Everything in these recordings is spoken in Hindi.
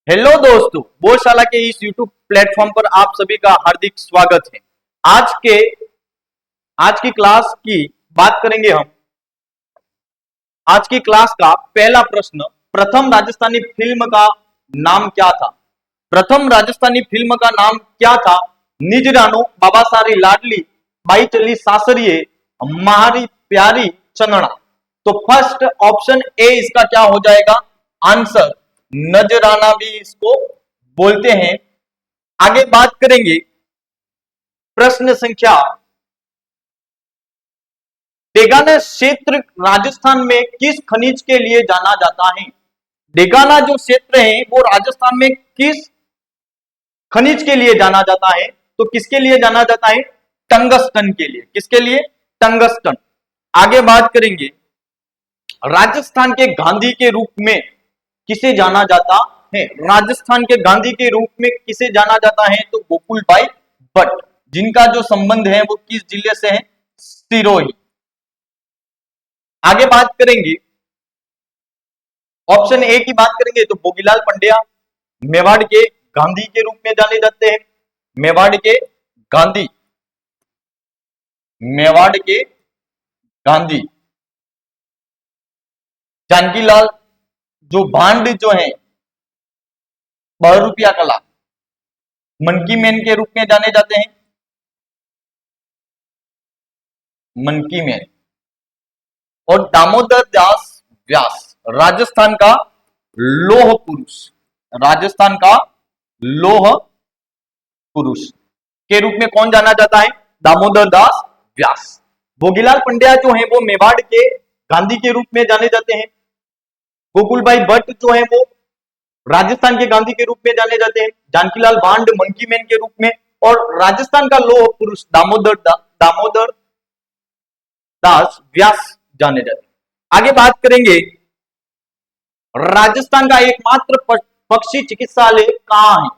हेलो दोस्तों, बोधशाला के इस YouTube प्लेटफॉर्म पर आप सभी का हार्दिक स्वागत है। आज के आज की क्लास की बात करेंगे हम। आज की क्लास का पहला प्रश्न, प्रथम राजस्थानी फिल्म का नाम क्या था? प्रथम राजस्थानी फिल्म का नाम क्या था? निज रानो, बाबा सारी लाडली, बाई चली सासरिये, मारी प्यारी चंदना। तो फर्स्ट ऑप्शन ए इसका क्या हो जाएगा आंसर। नजराना भी इसको बोलते हैं। आगे बात करेंगे प्रश्न संख्या, डेगाना क्षेत्र राजस्थान में किस खनिज के लिए जाना जाता है? डेगाना जो क्षेत्र है वो राजस्थान में किस खनिज के लिए जाना जाता है? तो किसके लिए जाना जाता है? टंगस्टन के लिए। किसके लिए? टंगस्टन। आगे बात करेंगे, राजस्थान के गांधी के रूप में किसे जाना जाता है? राजस्थान के गांधी के रूप में किसे जाना जाता है? तो गोकुल भाई भट्ट, जिनका जो संबंध है वो किस जिले से है? सिरोही। आगे बात करेंगे, ऑप्शन ए की बात करेंगे तो भोगीलाल पंड्या मेवाड़ के गांधी के रूप में जाने जाते हैं। मेवाड़ के गांधी, मेवाड़ के गांधी। जानकीलाल जो भांड जो है, 12 रुपया कला, मनकी मैन के रूप में जाने जाते हैं। मनकी मैन। और दामोदर दास व्यास, राजस्थान का लौह पुरुष, राजस्थान का लौह पुरुष के रूप में कौन जाना जाता है? दामोदर दास व्यास। भोगीलाल पंड्या जो है वो मेवाड़ के गांधी के रूप में जाने जाते हैं। गोकुल भाई भट्ट जो है वो राजस्थान के गांधी के रूप में जाने जाते हैं। जानकीलाल भांड मंकी मैन के रूप में, और राजस्थान का लौह पुरुष दामोदर दास व्यास जाने जाते हैं। आगे बात करेंगे, राजस्थान का एकमात्र पक्षी चिकित्सालय कहां है?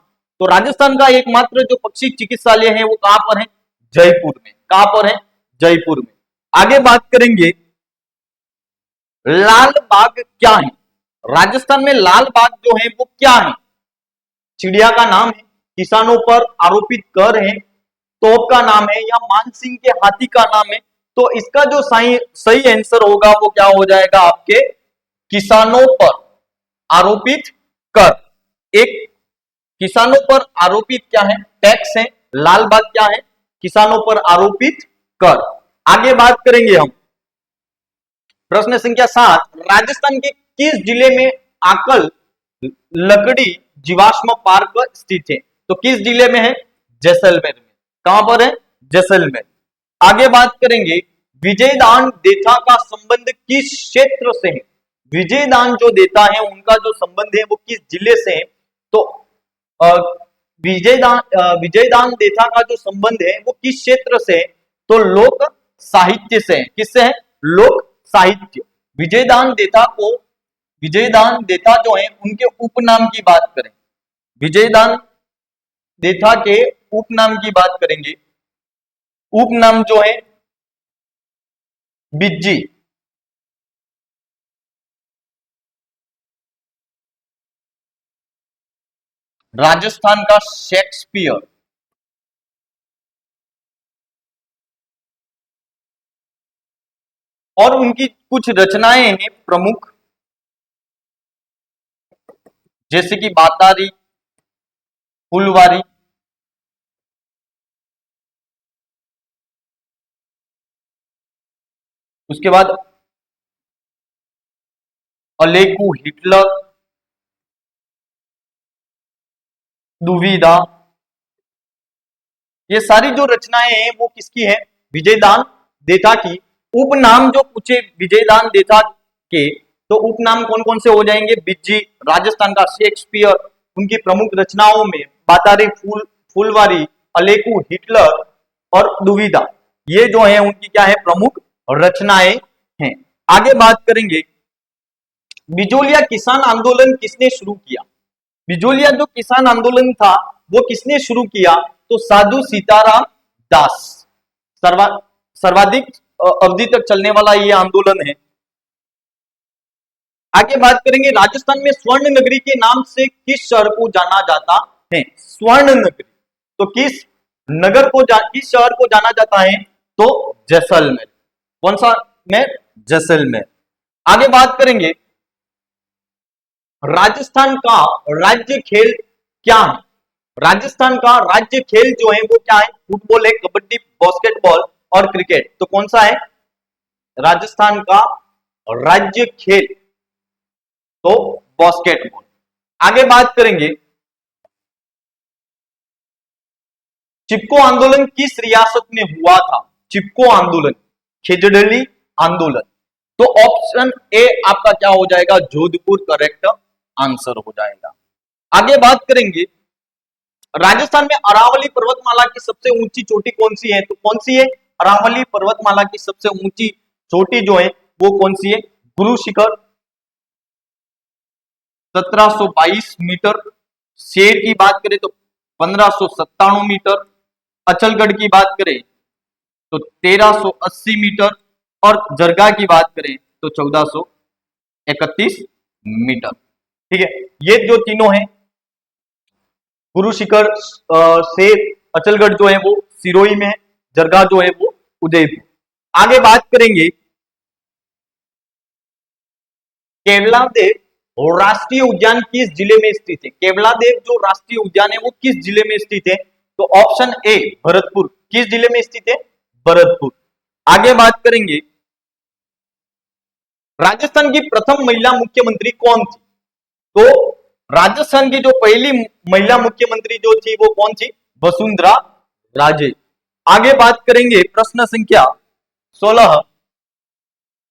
तो राजस्थान का एकमात्र जो पक्षी चिकित्सालय है वो कहां पर है? जयपुर में। कहां पर है? जयपुर में। आगे बात करेंगे, लाल बाग क्या है? राजस्थान में लाल बाग जो है वो क्या है? चिड़िया का नाम है, किसानों पर आरोपित कर है, तोप का नाम है, या मानसिंह के हाथी का नाम है? तो इसका जो सही आंसर होगा वो क्या हो जाएगा आपके? किसानों पर आरोपित कर। एक किसानों पर आरोपित क्या है? टैक्स है। लाल बाग क्या है? किसानों पर आरोपित कर। आगे बात करेंगे हम, प्रश्न संख्या 7, राजस्थान के किस जिले में आकल लकड़ी जीवाश्म पार्क स्थित है? तो किस जिले में है? जैसलमेर में। कहां पर है? जैसलमेर। आगे बात करेंगे, विजयदान देथा का संबंध किस क्षेत्र से है? विजयदान जो देता है उनका जो संबंध है वो किस जिले से है? तो विजयदान देथा का जो संबंध है वो किस क्षेत्र से है? तो लोक साहित्य से है। किससे है? लोक साहित्य। विजयदान देथा जो है उनके उपनाम की बात करें, विजयदान देथा के उपनाम की बात करेंगे, उपनाम जो है बिज्जी। राजस्थान का शेक्सपियर। और उनकी कुछ रचनाएं हैं प्रमुख, जैसे कि बातारी, फुलवारी, उसके बाद अलेकू हिटलर, दुविधा। ये सारी जो रचनाएं हैं वो किसकी है? विजयदान देथा की। उपनाम जो पूछे विजयदान देथा के, तो उपनाम कौन कौन से हो जाएंगे? बिज्जी, राजस्थान का शेक्सपियर, उनकी प्रमुख रचनाओं में बातारी, फुलवारी, अलेकू हिटलर और दुविधा, ये जो है उनकी क्या है? प्रमुख रचनाएं हैं। आगे बात करेंगे, बिजोलिया किसान आंदोलन किसने शुरू किया? बिजोलिया जो किसान आंदोलन था वो किसने शुरू किया? तो साधु सीताराम दास। सर्वा सर्वाधिक अवधि तक चलने वाला ये आंदोलन है। आगे बात करेंगे, राजस्थान में स्वर्ण नगरी के नाम से किस शहर को जाना जाता है? स्वर्ण नगरी, तो किस नगर को किस शहर को जाना जाता है? तो जैसलमेर। कौन सा में? जैसलमेर। आगे बात करेंगे, राजस्थान का राज्य खेल क्या है? राजस्थान का राज्य खेल जो है वो क्या है? फुटबॉल है, कबड्डी, बास्केटबॉल और क्रिकेट। तो कौन सा है राजस्थान का राज्य खेल? तो बास्केटबॉल। आगे बात करेंगे, चिपको आंदोलन किस रियासत में हुआ था? चिपको आंदोलन, खेजड़ली आंदोलन। तो ऑप्शन ए आपका क्या हो जाएगा? जोधपुर करेक्ट आंसर हो जाएगा। आगे बात करेंगे, राजस्थान में अरावली पर्वतमाला की सबसे ऊंची चोटी कौन सी है? तो कौन सी है? अरावली पर्वतमाला की सबसे ऊंची चोटी जो है वो कौन सी है? गुरु शिखर 1722 मीटर। शेर की बात करें तो 1597 मीटर। अचलगढ़ की बात करें तो 1380 मीटर और जरगा की बात करें तो 1431 मीटर। ठीक है, ये जो तीनों हैं, गुरु शिखर, शेर, अचलगढ़ जो है वो सिरोही में है, जरगा जो है वो उदयपुर। आगे बात करेंगे, केवलादेव राष्ट्रीय उद्यान किस जिले में स्थित है? केवलादेव जो राष्ट्रीय उद्यान है वो किस जिले में स्थित है? तो ऑप्शन ए भरतपुर। किस जिले में स्थित है? भरतपुर। आगे बात करेंगे, राजस्थान की प्रथम महिला मुख्यमंत्री कौन थी? तो राजस्थान की जो पहली महिला मुख्यमंत्री जो थी वो कौन थी? वसुंधरा राजे। आगे बात करेंगे, प्रश्न संख्या 16,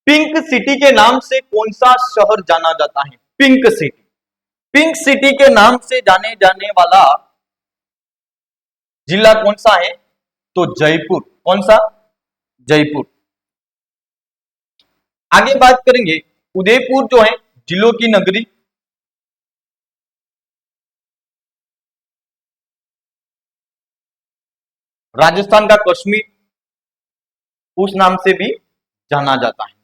पिंक सिटी के नाम से कौन सा शहर जाना जाता है? Pink city. पिंक सिटी के नाम से जाने जाने वाला जिला कौन सा है? तो जयपुर। कौन सा? जयपुर। आगे बात करेंगे, उदयपुर जो है जिलों की नगरी। राजस्थान का कश्मीर उस नाम से भी जाना जाता है।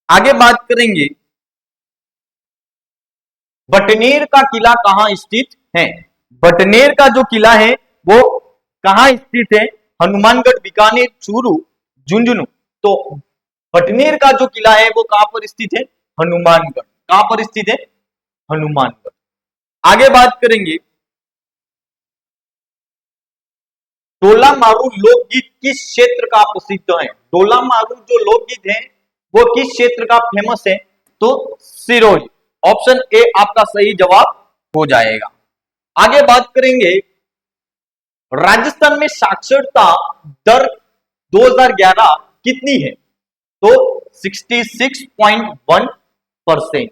आगे बात करेंगे, बटनेर का किला कहां स्थित है? बटनेर का जो किला है वो कहां स्थित है? हनुमानगढ़, बीकानेर, चूरू, झुंझुनू। तो बटनेर का जो किला है वो कहां पर स्थित है? हनुमानगढ़। कहां पर स्थित है? हनुमानगढ़। आगे बात करेंगे, डोला मारू लोकगीत किस क्षेत्र का प्रसिद्ध है? डोला मारू जो लोकगीत है वो किस क्षेत्र का फेमस है? तो सिरोही। ऑप्शन ए आपका सही जवाब हो जाएगा। आगे बात करेंगे, राजस्थान में साक्षरता दर 2011 कितनी है? तो 66.1%।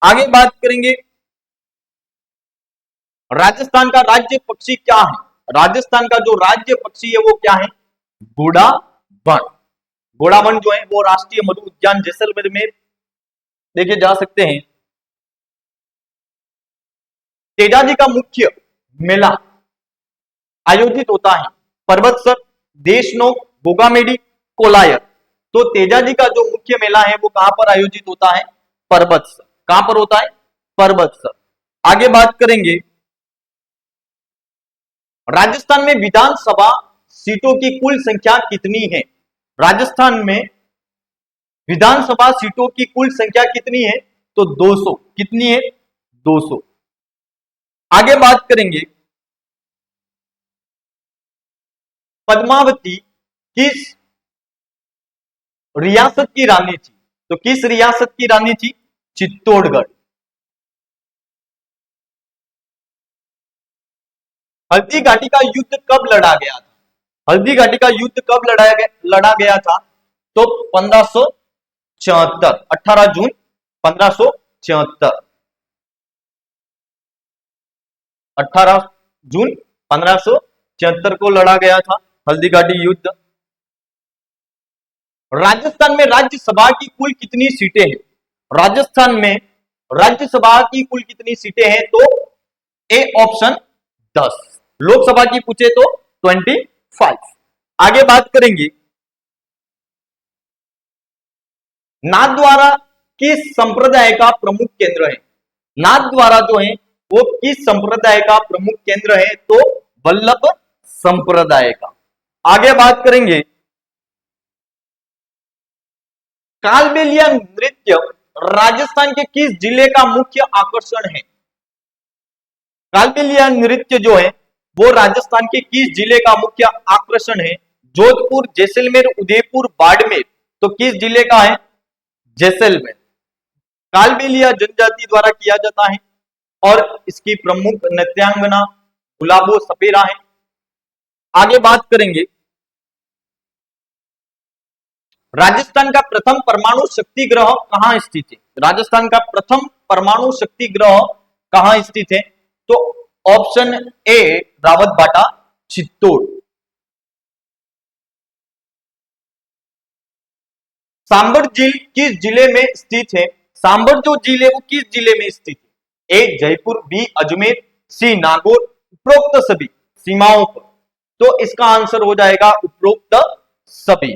आगे बात करेंगे, राजस्थान का राज्य पक्षी क्या है? राजस्थान का जो राज्य पक्षी है वो क्या है? घोड़ा वन। घोड़ा वन जो है वो राष्ट्रीय मधु उद्यान जैसलमेर में देखे जा सकते हैं। तेजाजी का मुख्य मेला आयोजित होता है पर्वतसर, देशनोक, गोगामेडी, कोलायर। तो तेजाजी का जो मुख्य मेला है वो कहां पर आयोजित होता है? पर्वतसर। कहां पर होता है? पर्वतसर। आगे बात करेंगे, राजस्थान में विधानसभा सीटों की कुल संख्या कितनी है? राजस्थान में विधानसभा सीटों की कुल संख्या कितनी है? तो 200। कितनी है? 200। आगे बात करेंगे, पद्मावती किस रियासत की रानी थी? तो किस रियासत की रानी थी? चित्तौड़गढ़। हल्दी घाटी का युद्ध कब लड़ा गया था? हल्दी घाटी का युद्ध कब लड़ा गया था? तो 1574, 18 जून 1574। 18 जून 1574 को लड़ा गया था हल्दी घाटी युद्ध। राजस्थान में राज्यसभा की कुल कितनी सीटें हैं? राजस्थान में राज्यसभा की कुल कितनी सीटें हैं? तो ए ऑप्शन 10। लोकसभा की पूछे तो 25। आगे बात करेंगे, नाथद्वारा किस संप्रदाय का प्रमुख केंद्र है? नाथद्वारा जो है वो किस संप्रदाय का प्रमुख केंद्र है? तो वल्लभ संप्रदाय का। आगे बात करेंगे, कालबेलिया नृत्य राजस्थान के किस जिले का मुख्य आकर्षण है? कालबेलिया नृत्य जो है वो राजस्थान के किस जिले का मुख्य आकर्षण है? जोधपुर, जैसलमेर, उदयपुर, बाड़मेर। तो किस जिले का है? जैसलमेर। कालबेलिया जनजाति द्वारा किया जाता है और इसकी प्रमुख नृत्यांगना गुलाबो सपेरा है। आगे बात करेंगे, राजस्थान का प्रथम परमाणु शक्ति ग्रह कहां स्थित है? राजस्थान का प्रथम परमाणु शक्ति ग्रह कहां स्थित है? तो ऑप्शन ए रावतबाटा, चित्तौड़। सांबर झील किस जिले में स्थित है? सांबर जो झील है वो किस जिले में स्थित है? ए जयपुर, बी अजमेर, सी नागौर। उपरोक्त सभी सीमाओं पर। तो इसका आंसर हो जाएगा उपरोक्त सभी।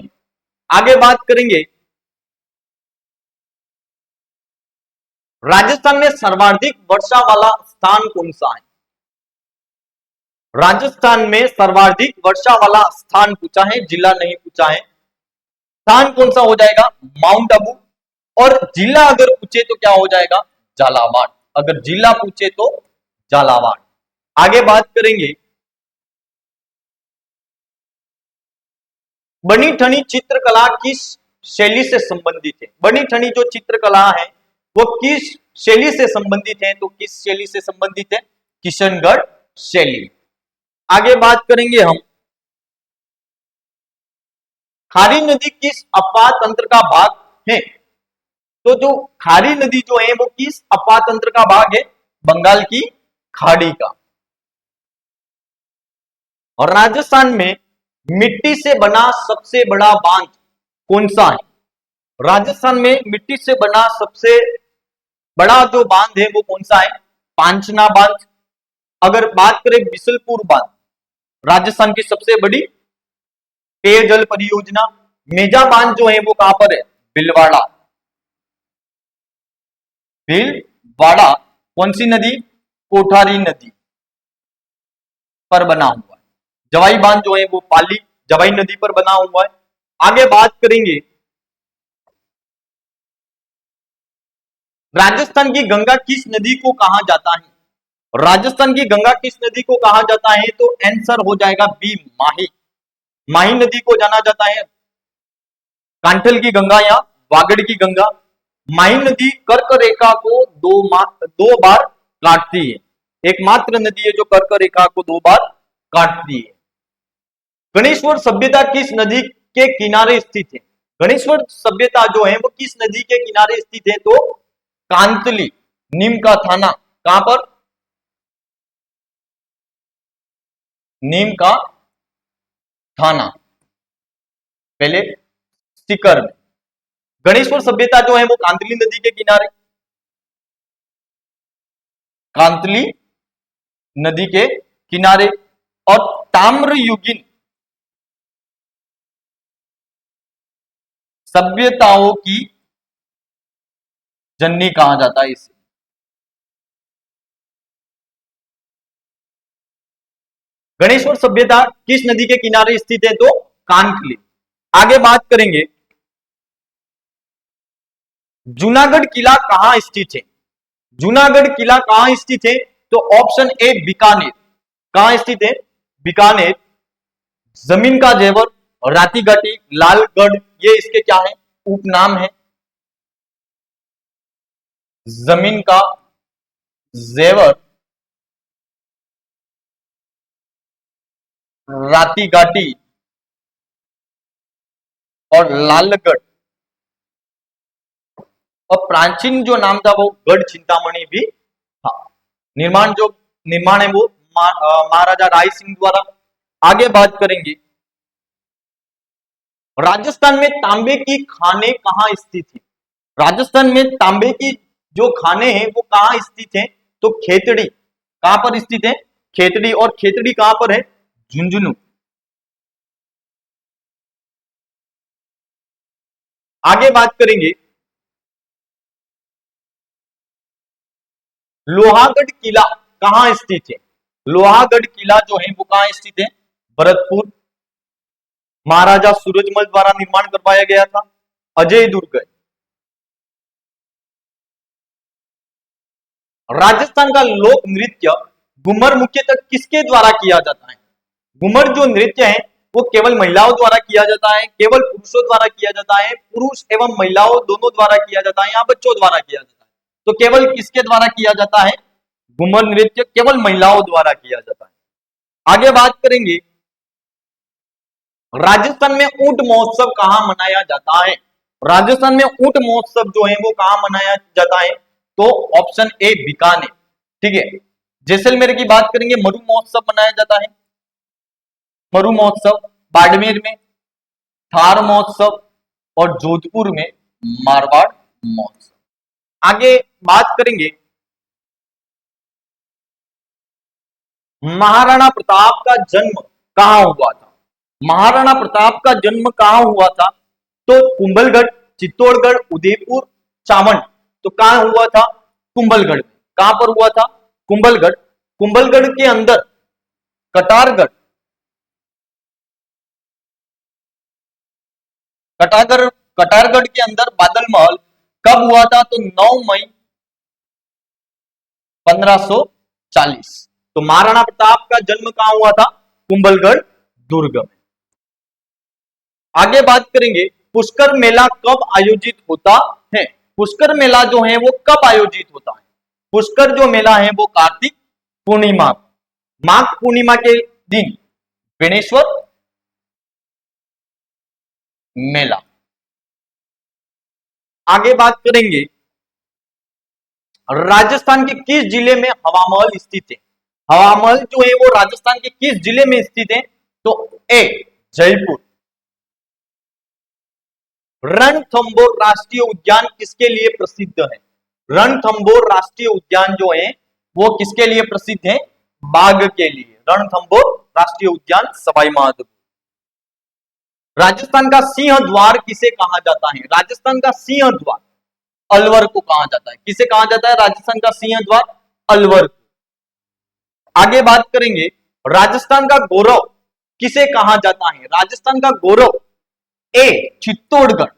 आगे बात करेंगे, राजस्थान में सर्वाधिक वर्षा वाला स्थान कौन सा है? राजस्थान में सर्वाधिक वर्षा वाला स्थान पूछा है, जिला नहीं पूछा है। स्थान कौन सा हो जाएगा? माउंट आबू। और जिला अगर पूछे तो क्या हो जाएगा? झालावाड़। अगर जिला पूछे तो झालावाड़। आगे बात करेंगे, बनी ठनी चित्रकला किस शैली से संबंधित है? बनी ठनी जो चित्रकला है वो किस शैली से संबंधित है? तो किस शैली से संबंधित है? किशनगढ़ शैली। आगे बात करेंगे हम, खारी नदी किस अपार तंत्र का भाग है? तो जो खारी नदी जो है वो किस अपार तंत्र का भाग है? बंगाल की खाड़ी का। और राजस्थान में मिट्टी से बना सबसे बड़ा बांध कौन सा है? राजस्थान में मिट्टी से बना सबसे बड़ा जो बांध है वो कौन सा है? पांचना बांध। अगर बात करें बिसलपुर बांध, राजस्थान की सबसे बड़ी पेयजल परियोजना। मेजा बांध जो है वो कहां पर है? भीलवाड़ा। भीलवाड़ा कौन सी नदी? कोठारी नदी पर बना हुआ है। जवाई बांध जो है वो पाली जवाई नदी पर बना हुआ है। आगे बात करेंगे, राजस्थान की गंगा किस नदी को कहा जाता है? राजस्थान की गंगा किस नदी को कहा जाता है? तो आंसर हो जाएगा बी माही। माही नदी को जाना जाता है कांठल की गंगा या वागड़ की गंगा। माही नदी कर्क रेखा को दो बार काटती है। एकमात्र नदी है जो कर्क रेखा को 2 बार काटती है। गणेश्वर सभ्यता किस नदी के किनारे स्थित है? गणेश्वर सभ्यता जो है वो किस नदी के किनारे स्थित है? तो कांतली, नीम का थाना। कहां पर? नीम का थाना, पहले सीकर में। गणेश्वर सभ्यता जो है वो कांतली नदी के किनारे, कांतली नदी के किनारे। और ताम्रयुगीन सभ्यताओं की जननी कहा जाता है इसे। गणेश्वर सभ्यता किस नदी के किनारे स्थित है? तो कांतली। आगे बात करेंगे, जूनागढ़ किला कहां स्थित है? जूनागढ़ किला कहां स्थित है? तो ऑप्शन ए बीकानेर। कहां स्थित है? बीकानेर। जमीन का जेवर, राती घाटी, लालगढ़, ये इसके क्या है? उपनाम है। जमीन का जेवर, राती घाटी और लालगढ़। और प्राचीन जो नाम था वो गढ़ चिंतामणि भी था। निर्माण है वो महाराजा राय सिंह द्वारा। आगे बात करेंगे, राजस्थान में तांबे की खाने कहां स्थित है? राजस्थान में तांबे की जो खाने हैं वो कहां स्थित है? तो खेतड़ी। कहां पर स्थित है? खेतड़ी। और खेतड़ी कहां पर है? झुंझुनू। आगे बात करेंगे, लोहागढ़ किला कहां स्थित है? लोहागढ़ किला जो है वो कहां स्थित है? भरतपुर। महाराजा सूरजमल द्वारा निर्माण करवाया गया था। अजय दुर्ग है। राजस्थान का लोक नृत्य घूमर मुख्यतः किसके द्वारा किया जाता है? घूमर जो नृत्य है वो केवल महिलाओं द्वारा किया जाता है, केवल पुरुषों द्वारा किया जाता है, पुरुष एवं महिलाओं दोनों द्वारा किया जाता है या बच्चों द्वारा किया जाता है? तो केवल किसके द्वारा किया जाता है? घूमर नृत्य केवल महिलाओं द्वारा किया जाता है। आगे बात करेंगे, राजस्थान में ऊंट महोत्सव कहां मनाया जाता है? राजस्थान में ऊंट महोत्सव जो है वो कहां मनाया जाता है? तो ऑप्शन ए बीकानेर। ठीक है। जैसलमेर की बात करेंगे, मरु महोत्सव मनाया जाता है। मरु महोत्सव बाड़मेर में, थार महोत्सव और जोधपुर में मारवाड़ महोत्सव। आगे बात करेंगे, महाराणा प्रताप का जन्म कहां हुआ था? महाराणा प्रताप का जन्म कहां हुआ था? तो कुंभलगढ़, चित्तौड़गढ़, उदयपुर, चावंड। तो कहां हुआ था? कुंभलगढ़। कहां पर हुआ था? कुंभलगढ़। कुंभलगढ़ के अंदर कटारगढ़, कटारगढ़ के अंदर बादल महल कब हुआ था? तो 9 मई 1540। तो महाराणा प्रताप का जन्म कहां हुआ था? कुंभलगढ़ दुर्ग में। आगे बात करेंगे, पुष्कर मेला कब आयोजित होता है? पुष्कर मेला जो है वो कब आयोजित होता है? पुष्कर जो मेला है वो कार्तिक पूर्णिमा, माघ पूर्णिमा के दिन गणेश्वर मेला। आगे बात करेंगे, राजस्थान के किस जिले में हवा महल स्थित है? हवा महल जो है वो राजस्थान के किस जिले में स्थित है? तो ए जयपुर। रणथंभौर राष्ट्रीय उद्यान किसके लिए प्रसिद्ध है? रणथंभौर राष्ट्रीय उद्यान जो है वो किसके लिए प्रसिद्ध है? बाघ के लिए। रणथंभौर राष्ट्रीय उद्यान सवाई माधोपुर। राजस्थान का सिंह द्वार किसे कहा जाता है? राजस्थान का सिंह द्वार अलवर को कहा जाता है। किसे कहा जाता है राजस्थान का सिंह द्वार? अलवर को। आगे बात करेंगे, राजस्थान का गौरव किसे कहा जाता है? राजस्थान का गौरव ए चित्तौड़गढ़।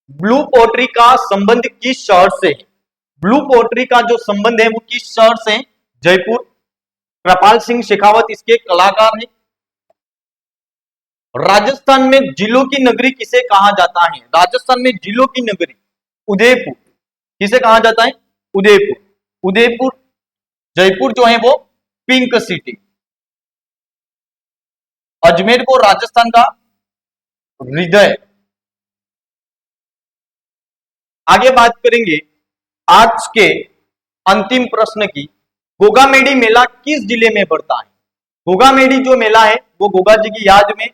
ब्लू पोट्री का संबंध किस शहर से है? ब्लू पोट्री का जो संबंध है वो किस शहर से? जयपुर। कृपाल सिंह शेखावत इसके कलाकार हैं। राजस्थान में जिलों की नगरी किसे कहा जाता है? राजस्थान में जिलों की नगरी उदयपुर। किसे कहा जाता है? उदयपुर। उदयपुर। जयपुर जो है वो पिंक सिटी। अजमेर को राजस्थान का हृदय। आगे बात करेंगे आज के अंतिम प्रश्न की, गोगामेडी मेला किस जिले में पड़ता है? गोगामेडी जो मेला है वो गोगा जी की याद में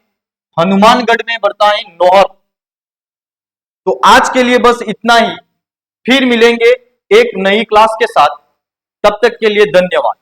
हनुमानगढ़ में पड़ता है, नौहर। तो आज के लिए बस इतना ही, फिर मिलेंगे एक नई क्लास के साथ। तब तक के लिए धन्यवाद।